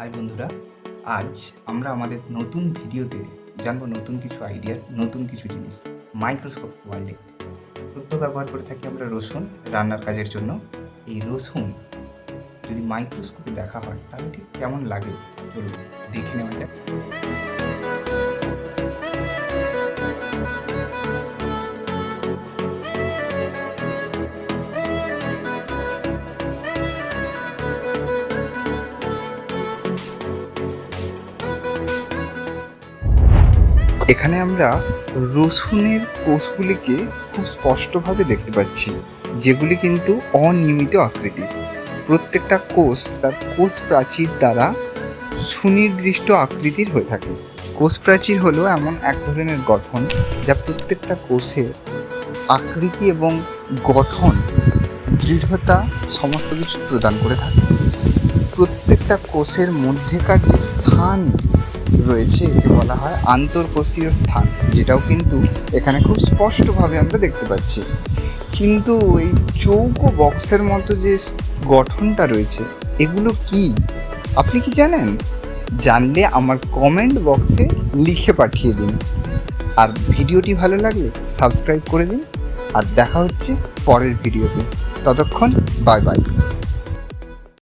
High বন্ধুরা, আজ আমরা আমাদের নতুন ভিডিওতে জানবো নতুন কিছু আইডিয়া, নতুন কিছু জিনিস। মাইক্রোস্কোপ ওয়ার্ল্ডে সদ্য ব্যবহার করে থাকি আমরা রসুন রান্নার কাজের জন্য। এই রসুন যদি মাইক্রোস্কোপে দেখা হয় তাহলে ঠিক কেমন লাগে চলুন দেখে নেওয়া যাক। এখানে আমরা রসুনের কোষগুলিকে খুব স্পষ্টভাবে দেখতে পাচ্ছি, যেগুলি কিন্তু অনিয়মিত আকৃতির। প্রত্যেকটা কোষ তার কোষ প্রাচীর দ্বারা সুনির্দিষ্ট আকৃতির হয়ে থাকে। কোষ প্রাচীর হলো এমন এক ধরনের গঠন যা প্রত্যেকটা কোষের আকৃতি এবং গঠন, দৃঢ়তা সমস্ত কিছু প্রদান করে থাকে। প্রত্যেকটা কোষের মধ্যেকার যে স্থান রয়েছে একে বলা হয় আন্তঃকোষীয় স্থান, যেটাও কিন্তু এখানে খুব স্পষ্টভাবে আমরা দেখতে পাচ্ছি। কিন্তু এই চৌকো বক্সের মতো যে গঠনটা রয়েছে এগুলো কি আপনি কি জানেন? জানলে আমার কমেন্ট বক্সে লিখে পাঠিয়ে দিন। আর ভিডিওটি ভালো লাগলে সাবস্ক্রাইব করে দিন। আর দেখা হচ্ছে পরের ভিডিওতে। ততক্ষণ বাই বাই।